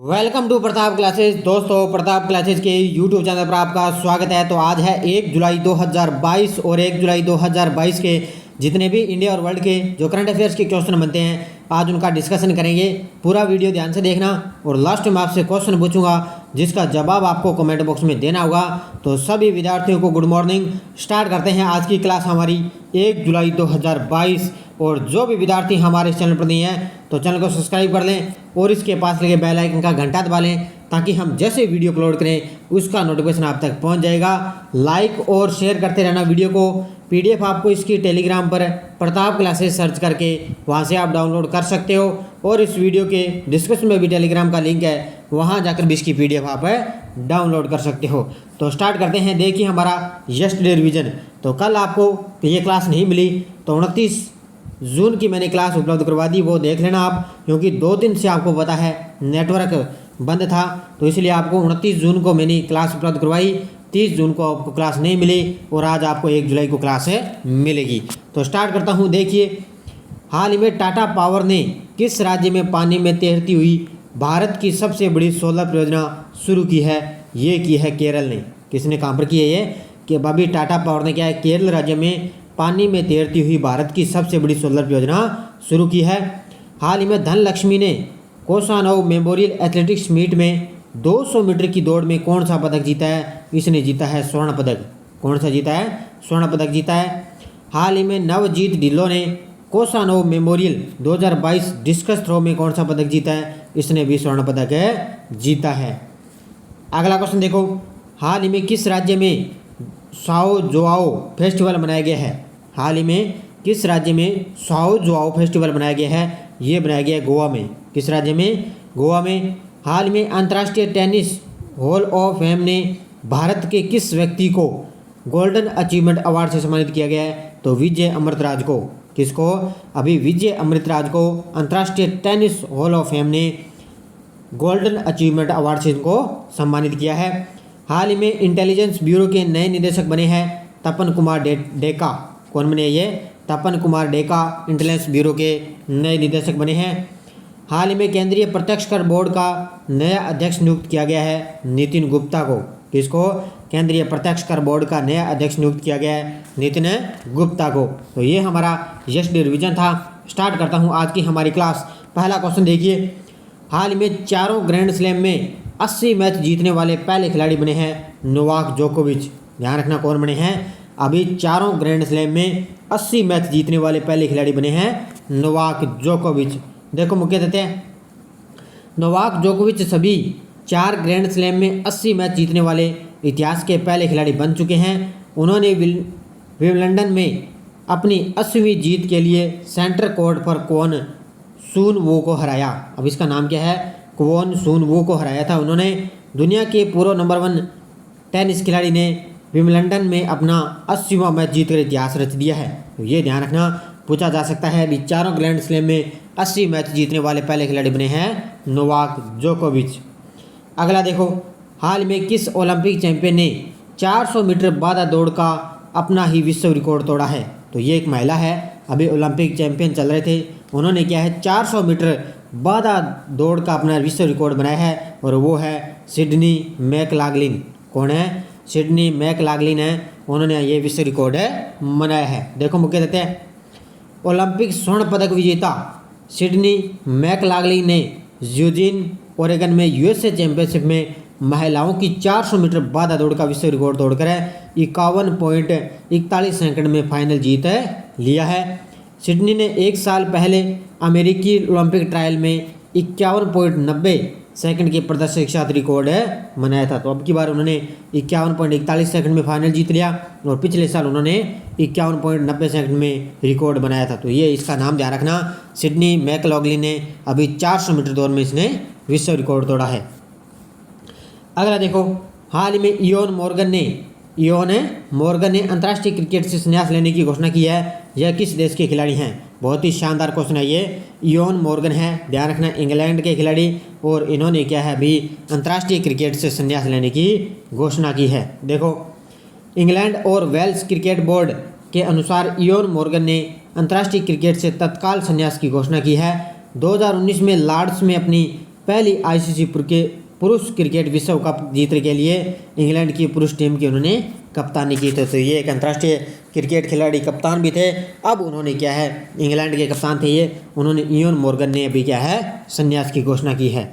Welcome to Pratap classes. दोस्तों, Pratap classes के YouTube channel पर आपका स्वागत है। तो आज है 1 जुलाई 2022 और 1 जुलाई 2022 के जितने भी इंडिया और वर्ल्ड के जो करंट अफेयर्स के क्वेश्चन बनते हैं आज उनका डिस्कशन करेंगे। पूरा वीडियो ध्यान से देखना और लास्ट में आपसे क्वेश्चन पूछूंगा जिसका जवाब आपको कमेंट बॉक्स में देना होगा। तो सभी विद्यार्थियों को गुड मॉर्निंग। स्टार्ट करते हैं आज की क्लास हमारी 1 जुलाई 2022। और जो भी विद्यार्थी हमारे चैनल पर नहीं है तो चैनल को सब्सक्राइब कर लें और इसके पास लगे बेल आइकन का घंटा दबा लें ताकि हम जैसे वीडियो अपलोड करें उसका नोटिफिकेशन आप तक पहुंच जाएगा। लाइक और शेयर करते रहना वीडियो को। पीडीएफ आपको इसकी टेलीग्राम पर प्रताप क्लासेस सर्च करके वहां से आप डाउनलोड कर सकते हो और इस वीडियो के डिस्क्रिप्शन में भी टेलीग्राम का लिंक है, वहां जाकर भी इसकी पीडीएफ आप डाउनलोड कर सकते हो। तो स्टार्ट करते हैं। देखिए हमारा यस्टरडे रिवीजन। तो कल आपको ये क्लास नहीं मिली तो 29 जून की मैंने क्लास उपलब्ध करवा दी, वो देख लेना आप, क्योंकि 2 दिन से आपको पता है नेटवर्क बंद था तो इसलिए आपको 29 जून को मैंने क्लास उपलब्ध करवाई। 30 जून को आपको क्लास नहीं मिली और आज आपको 1 जुलाई को क्लास मिलेगी। तो स्टार्ट करता हूँ। देखिए, हाल ही में टाटा पावर ने किस राज्य में पानी में तैरती हुई भारत की सबसे बड़ी सोलर परियोजना शुरू की है? ये की है केरल ने। किसने कहाँ पर की है ये? कि अभी टाटा पावर ने क्या है, केरल राज्य में पानी में तैरती हुई भारत की सबसे बड़ी सोलर परियोजना शुरू की है। हाल ही में धनलक्ष्मी ने कोसानोव मेमोरियल एथलेटिक्स मीट में 200 मीटर की दौड़ में कौन सा पदक जीता है? इसने जीता है स्वर्ण पदक। कौन सा जीता है? स्वर्ण पदक जीता है। हाल ही में नवजीत ढिल्लों ने कोसानोव मेमोरियल 2022 डिस्कस थ्रो में कौन सा पदक जीता है? इसने भी स्वर्ण पदक जीता है। अगला क्वेश्चन देखो, हाल ही में किस राज्य में साओ जोआओ फेस्टिवल मनाया गया है? हाल ही में किस राज्य में साओ जोआओ फेस्टिवल मनाया गया है? ये बनाया गया है गोवा में। किस राज्य में? गोवा में। हाल में अंतर्राष्ट्रीय टेनिस हॉल ऑफ फेम ने भारत के किस व्यक्ति को गोल्डन अचीवमेंट अवार्ड से सम्मानित किया गया है? तो विजय अमृतराज को। किसको? अभी विजय अमृतराज को अंतर्राष्ट्रीय टेनिस हॉल ऑफ फेम ने गोल्डन अचीवमेंट अवार्ड से इनको सम्मानित किया है। हाल ही में इंटेलिजेंस ब्यूरो के नए निदेशक बने हैं तपन कुमार डेका। कौन बने ये? तपन कुमार डेका इंटेलिजेंस ब्यूरो के नए निदेशक बने हैं। हाल ही में केंद्रीय प्रत्यक्ष कर बोर्ड का नया अध्यक्ष नियुक्त किया गया है नितिन गुप्ता को। किसको? केंद्रीय प्रत्यक्ष कर बोर्ड का नया अध्यक्ष नियुक्त किया गया है नितिन गुप्ता को। तो ये हमारा यस्टरडे रिवीजन था। स्टार्ट करता हूँ आज की हमारी क्लास। पहला क्वेश्चन देखिए, हाल ही में चारों ग्रैंड स्लैम में 80 मैच जीतने वाले पहले खिलाड़ी बने हैं नोवाक जोकोविच। ध्यान रखना कौन बने हैं? अभी चारों ग्रैंड स्लैम में 80 मैच जीतने वाले पहले खिलाड़ी बने हैं नोवाक जोकोविच। देखो मुख्य तथ्य, नोवाक जोकोविच सभी 4 ग्रैंड स्लैम में 80 मैच जीतने वाले इतिहास के पहले खिलाड़ी बन चुके हैं। उन्होंने विंबलडन में अपनी 80वीं जीत के लिए सेंटर कोर्ट पर क्वोन सून वो को हराया। अब इसका नाम क्या है? क्वोन सून वो को हराया था उन्होंने। दुनिया के पूर्व नंबर 1 टेनिस खिलाड़ी ने विंबलडन में अपना 80वां मैच जीतकर इतिहास रच दिया है। तो ये ध्यान रखना, पूछा जा सकता है। अभी चारों ग्रैंड स्लैम में 80 मैच जीतने वाले पहले खिलाड़ी बने हैं नोवाक जोकोविच। अगला देखो, हाल में किस ओलंपिक चैंपियन ने 400 मीटर बाधा दौड़ का अपना ही विश्व रिकॉर्ड तोड़ा है? तो ये एक महिला है। अभी ओलंपिक चैंपियन चल रहे थे, उन्होंने क्या है 400 मीटर बाधा दौड़ का अपना विश्व रिकॉर्ड बनाया है और वो है सिडनी मैकलागलिन। कौन है? सिडनी मैकलागलिन है। उन्होंने ये विश्व रिकॉर्ड बनाया है। देखो मुख्य तथ्य, ओलंपिक स्वर्ण पदक विजेता सिडनी मैकलागलिन ने यूजिन ओरेगन में यूएसए चैंपियनशिप में महिलाओं की 400 मीटर बाधा दौड़ का विश्व रिकॉर्ड तोड़कर 51.41 सेकंड में फाइनल जीत लिया है। सिडनी ने 1 साल पहले अमेरिकी ओलंपिक ट्रायल में 51.90 सेकंड के प्रदर्शन के साथ रिकॉर्ड बनाया था। तो अब की बार उन्होंने 51.41 सेकंड में फाइनल जीत लिया और पिछले साल उन्होंने 51.90 सेकंड में रिकॉर्ड बनाया था। तो ये इसका नाम ध्यान रखना, सिडनी मैकलॉगलिन ने अभी 400 मीटर दौड़ में इसने विश्व रिकॉर्ड तोड़ा है। अगला देखो, हाल ही में इयोन मोर्गन ने अंतर्राष्ट्रीय क्रिकेट से संन्यास लेने की घोषणा की है। यह किस देश के खिलाड़ी हैं? बहुत ही शानदार क्वेश्चन है ये। इयोन मोर्गन है, ध्यान रखना, इंग्लैंड के खिलाड़ी, और इन्होंने क्या है अभी अंतर्राष्ट्रीय क्रिकेट से संन्यास लेने की घोषणा की है। देखो, इंग्लैंड और वेल्स क्रिकेट बोर्ड के अनुसार इयोन मोर्गन ने अंतर्राष्ट्रीय क्रिकेट से तत्काल संन्यास की घोषणा की है। 2019 में लॉर्ड्स में अपनी पहली आईसीसी के पुरुष क्रिकेट विश्व कप जीतने के लिए इंग्लैंड की पुरुष टीम की उन्होंने कप्तानी की थी। तो ये एक अंतर्राष्ट्रीय क्रिकेट खिलाड़ी कप्तान भी थे। अब उन्होंने क्या है, इंग्लैंड के कप्तान थे ये, उन्होंने इयोन मॉर्गन ने अभी क्या है, संन्यास की घोषणा की है।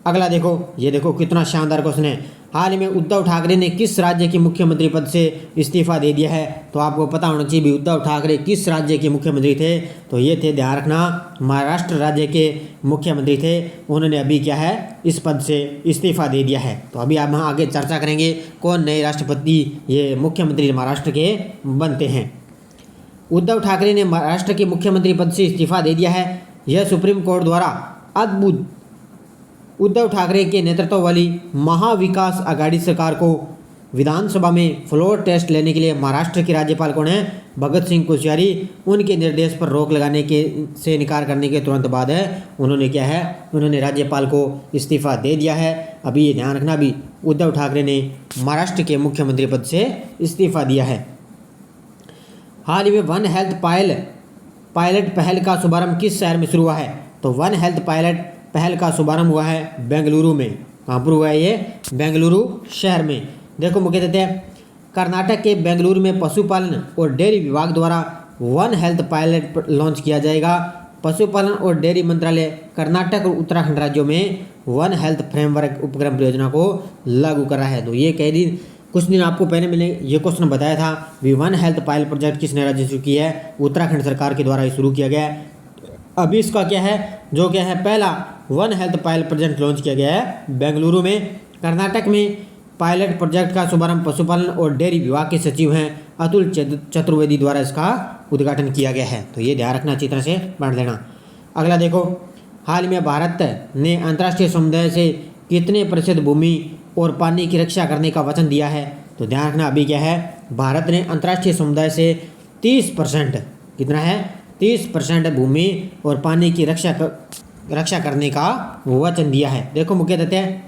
अगला देखो, ये देखो कितना शानदार क्वेश्चन है। हाल ही में उद्धव ठाकरे ने किस राज्य के मुख्यमंत्री पद से इस्तीफा दे दिया है? तो आपको पता होना चाहिए भी उद्धव ठाकरे किस राज्य के मुख्यमंत्री थे। तो ये थे, ध्यान रखना, महाराष्ट्र राज्य के मुख्यमंत्री थे। उन्होंने अभी क्या है, इस पद से इस्तीफा दे दिया है। तो अभी आप वहाँ आगे चर्चा करेंगे कौन नए राष्ट्रपति ये मुख्यमंत्री महाराष्ट्र के बनते हैं। उद्धव ठाकरे ने महाराष्ट्र के मुख्यमंत्री पद से इस्तीफा दे दिया है। यह सुप्रीम कोर्ट द्वारा अद्भुत उद्धव ठाकरे के नेतृत्व वाली महाविकास आघाड़ी सरकार को विधानसभा में फ्लोर टेस्ट लेने के लिए महाराष्ट्र के राज्यपाल कौन है, भगत सिंह कोश्यारी, उनके निर्देश पर रोक लगाने के से इनकार करने के तुरंत बाद है उन्होंने क्या है, उन्होंने राज्यपाल को इस्तीफा दे दिया है। अभी ये ध्यान रखना, भी उद्धव ठाकरे ने महाराष्ट्र के मुख्यमंत्री पद से इस्तीफा दिया है। हाल ही में वन हेल्थ पायलट पहल का शुभारंभ किस शहर में शुरू हुआ है? तो वन हेल्थ पायलट पहल का शुभारंभ हुआ है बेंगलुरु में। कहाँ पर हुआ है ये? बेंगलुरु शहर में। देखो मुख्य तथ्य, कर्नाटक के बेंगलुरु में पशुपालन और डेयरी विभाग द्वारा वन हेल्थ पायलट लॉन्च किया जाएगा। पशुपालन और डेयरी मंत्रालय कर्नाटक और उत्तराखंड राज्यों में वन हेल्थ फ्रेमवर्क उपक्रम परियोजना को लागू कर रहा है। तो ये कुछ दिन आपको पहले मैंने ये क्वेश्चन बताया था भी वन हेल्थ पायलट प्रोजेक्ट किसने राज्य शुरू किया है? उत्तराखंड सरकार के द्वारा शुरू किया गया है। अभी इसका क्या है, जो क्या है, पहला one health pilot project launch किया गया है बेंगलुरु में। कर्नाटक में पायलट प्रोजेक्ट का शुभारंभ पशुपालन और डेयरी विभाग के सचिव हैं अतुल चतुर्वेदी द्वारा इसका उद्घाटन किया गया है। तो ये ध्यान रखना, अच्छी तरह से पढ़ लेना। अगला देखो, हाल में भारत ने अंतर्राष्ट्रीय समुदाय से कितने प्रतिशत भूमि और पानी की रक्षा करने का वचन दिया है? तो ध्यान रखना, अभी क्या है, भारत ने अंतर्राष्ट्रीय समुदाय से 30%, कितना है, 30% भूमि और पानी की रक्षा करने का वचन दिया है। देखो मुख्य तथ्य,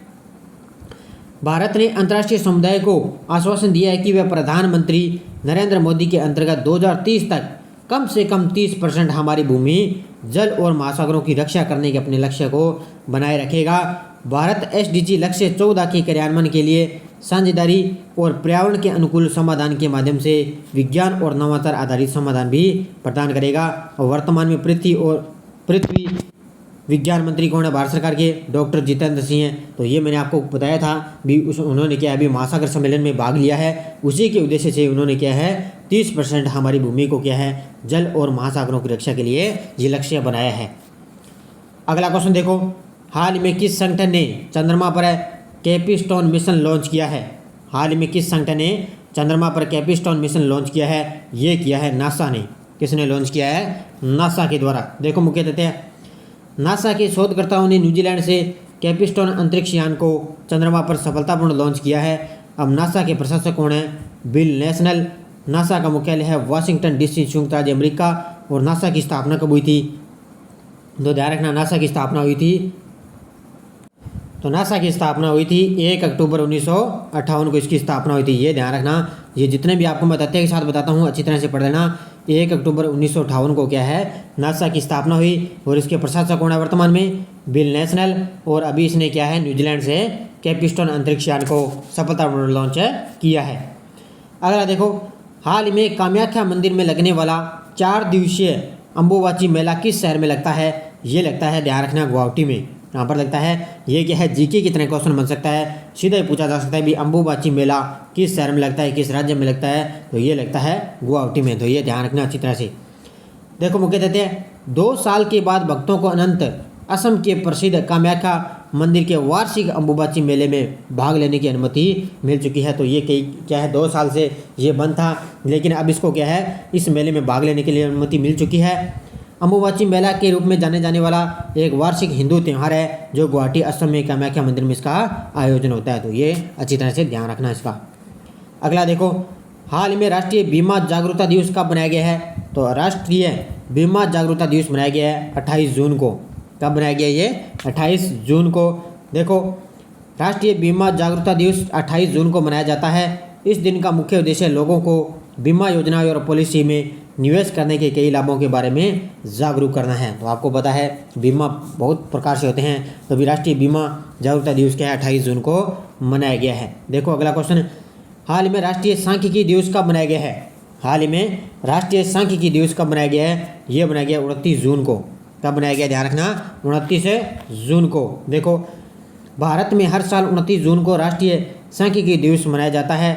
भारत ने अंतर्राष्ट्रीय समुदाय को आश्वासन दिया है कि वह प्रधानमंत्री नरेंद्र मोदी के अंतर्गत 2030 तक कम से कम 30% हमारी भूमि, जल और महासागरों की रक्षा करने के अपने लक्ष्य को बनाए रखेगा। भारत SDG लक्ष्य 14 के क्रियान्वयन के लिए साझेदारी और पर्यावरण के अनुकूल समाधान के माध्यम से विज्ञान और नवाचार आधारित समाधान भी प्रदान करेगा। और वर्तमान में पृथ्वी विज्ञान मंत्री कौन है भारत सरकार के? डॉक्टर जितेंद्र सिंह हैं। तो ये मैंने आपको बताया था भी, उन्होंने क्या है, अभी महासागर सम्मेलन में भाग लिया है। उसी के उद्देश्य से उन्होंने क्या है, 30% हमारी भूमि को क्या है, जल और महासागरों की रक्षा के लिए ये लक्ष्य बनाया है। अगला क्वेश्चन देखो, हाल में किस संगठन ने चंद्रमा पर कैपिस्टोन मिशन लॉन्च किया है? हाल में किस संगठन ने चंद्रमा पर कैपिस्टोन मिशन लॉन्च किया है? ये किया है नासा ने। किसने लॉन्च किया है? नासा के द्वारा। देखो मुख्य तथ्य, नासा के शोधकर्ताओं ने न्यूजीलैंड से कैपिस्टोन अंतरिक्ष यान को चंद्रमा पर सफलतापूर्ण लॉन्च किया है। अब नासा के प्रशासक कौन है? Bill national. नासा का मुख्यालय है वाशिंगटन DC, संयुक्त राज्य अमेरिका। और नासा की स्थापना कब हुई थी? तो ध्यान रखना, नासा की स्थापना हुई थी, तो नासा की स्थापना हुई थी 1 अक्टूबर 1958 को इसकी स्थापना हुई थी। ये ध्यान रखना, ये जितने भी आपको मैं तथ्य के साथ बताता हूँ अच्छी तरह से पढ़ लेना। 1 अक्टूबर 1958 को क्या है, नासा की स्थापना हुई। और इसके प्रशासक कौन है वर्तमान में? Bill national. और अभी इसने क्या है, न्यूजीलैंड से कैपिस्टोन अंतरिक्ष यान को सफलतापूर्ण लॉन्च किया है। अगला देखो, हाल में कामाख्या मंदिर में लगने वाला 4 दिवसीय अम्बुबाची मेला किस शहर में लगता है? ये लगता है, ध्यान रखना, गुवाहाटी में। यहाँ पर लगता है। ये क्या है, जीके की तरह क्वेश्चन बन सकता है, सीधा ही पूछा जा सकता है भी अम्बुबाची मेला किस शहर में लगता है, किस राज्य में लगता है? तो ये लगता है गुवाहाटी में। तो ये ध्यान रखना अच्छी तरह से। देखो मुख्य तथ्य, 2 साल के बाद भक्तों को अनंत असम के प्रसिद्ध कामाख्या मंदिर के वार्षिक अम्बुबाची मेले में भाग लेने की अनुमति मिल चुकी है। तो ये क्या है, 2 साल से ये बंद था, लेकिन अब इसको क्या है, इस मेले में भाग लेने के लिए अनुमति मिल चुकी है। अम्बुबाची मेला के रूप में जाने जाने वाला एक वार्षिक हिंदू त्यौहार है जो गुवाहाटी असम में कामाख्या मंदिर में इसका आयोजन होता है। तो ये अच्छी तरह से ध्यान रखना इसका। अगला देखो, हाल में राष्ट्रीय बीमा जागरूकता दिवस कब मनाया गया है? तो राष्ट्रीय बीमा जागरूकता दिवस मनाया गया है 28 जून को। कब बनाया गया? ये 28 जून को। देखो, राष्ट्रीय बीमा जागरूकता दिवस 28 जून को मनाया जाता है। इस दिन का मुख्य उद्देश्य लोगों को बीमा योजना और पॉलिसी में निवेश करने के कई लाभों के बारे में जागरूक करना है। तो आपको पता है बीमा बहुत प्रकार से होते हैं, तो भी राष्ट्रीय बीमा जागरूकता दिवस क्या है 28 जून को मनाया गया है। देखो अगला क्वेश्चन, हाल ही में राष्ट्रीय सांख्यिकी दिवस कब मनाया गया है? हाल ही में राष्ट्रीय सांख्यिकी दिवस कब मनाया गया है? ये मनाया गया 29 जून को। कब मनाया गया, ध्यान रखना, 29 जून को। देखो भारत में हर साल 29 जून को राष्ट्रीय सांख्यिकी दिवस मनाया जाता है।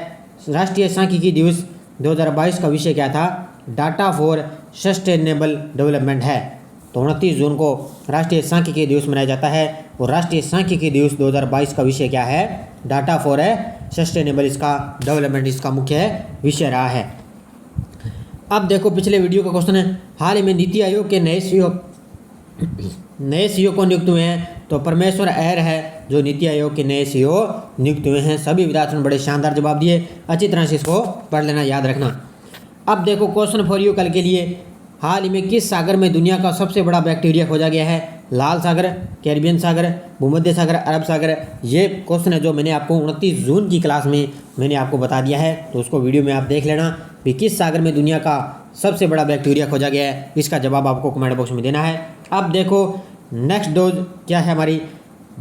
राष्ट्रीय सांख्यिकी दिवस 2022 का विषय क्या था? डाटा फॉर सस्टेनेबल डेवलपमेंट है। तो 29 जून को राष्ट्रीय सांख्यिकी दिवस मनाया जाता है और राष्ट्रीय सांख्यिकी दिवस 2022 का विषय क्या है? डाटा फॉर सस्टेनेबल इसका डेवलपमेंट इसका मुख्य विषय रहा है। अब देखो पिछले वीडियो का क्वेश्चन है, हाल ही में नीति आयोग के नए सीईओ को नियुक्त हुए हैं। तो परमेश्वर अय्यर है जो नीति आयोग के नए सीईओ नियुक्त हुए हैं। सभी विद्यार्थियों ने बड़े शानदार जवाब दिए, अच्छी तरह से इसको पढ़ लेना, याद रखना। अब देखो क्वेश्चन फॉर यू कल के लिए, हाल ही में किस सागर में दुनिया का सबसे बड़ा बैक्टीरिया खोजा गया है? लाल सागर, कैरिबियन सागर, भूमध्य सागर, अरब सागर। ये क्वेश्चन है जो मैंने आपको 29 जून की क्लास में मैंने आपको बता दिया है, तो उसको वीडियो में आप देख लेना कि किस सागर में दुनिया का सबसे बड़ा बैक्टीरिया खोजा गया है। इसका जवाब आपको कमेंट बॉक्स में देना है। अब देखो नेक्स्ट डोज क्या है हमारी,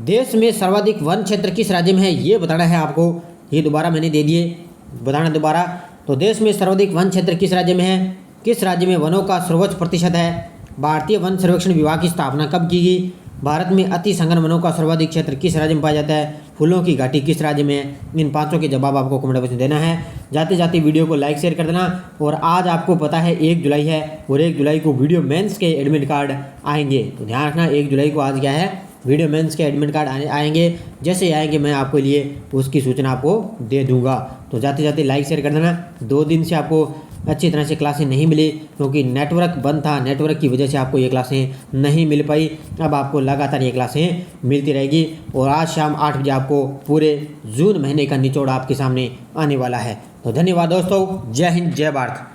देश में सर्वाधिक वन क्षेत्र किस राज्य में है ये बताना है आपको। ये दोबारा मैंने दे दिए, बताना दोबारा। तो देश में सर्वाधिक वन क्षेत्र किस राज्य में है? किस राज्य में वनों का सर्वोच्च प्रतिशत है? भारतीय वन सर्वेक्षण विभाग की स्थापना कब की गई? भारत में अति संघन वनों का सर्वाधिक क्षेत्र किस राज्य में पाया जाता है? फूलों की घाटी किस राज्य में है? इन पांचों के जवाब आपको कमेंट बॉक्स में देना है। जाते जाते वीडियो को लाइक शेयर कर देना। और आज आपको पता है 1 जुलाई है और 1 जुलाई को वीडियो मेंस के एडमिट कार्ड आएंगे, तो ध्यान रखना 1 जुलाई को आज क्या है, वीडियो मेंस के एडमिट कार्ड आएंगे। जैसे ही आएंगे मैं आपके लिए उसकी सूचना आपको दे दूंगा। तो जाते जाते लाइक शेयर कर देना। 2 दिन से आपको अच्छी तरह से क्लासें नहीं मिली क्योंकि नेटवर्क बंद था, नेटवर्क की वजह से आपको ये क्लासें नहीं मिल पाई। अब आपको लगातार ये क्लासें मिलती रहेगी और आज शाम 8 बजे आपको पूरे जून महीने का निचोड़ आपके सामने आने वाला है। तो धन्यवाद दोस्तों, जय हिंद, जय भारत।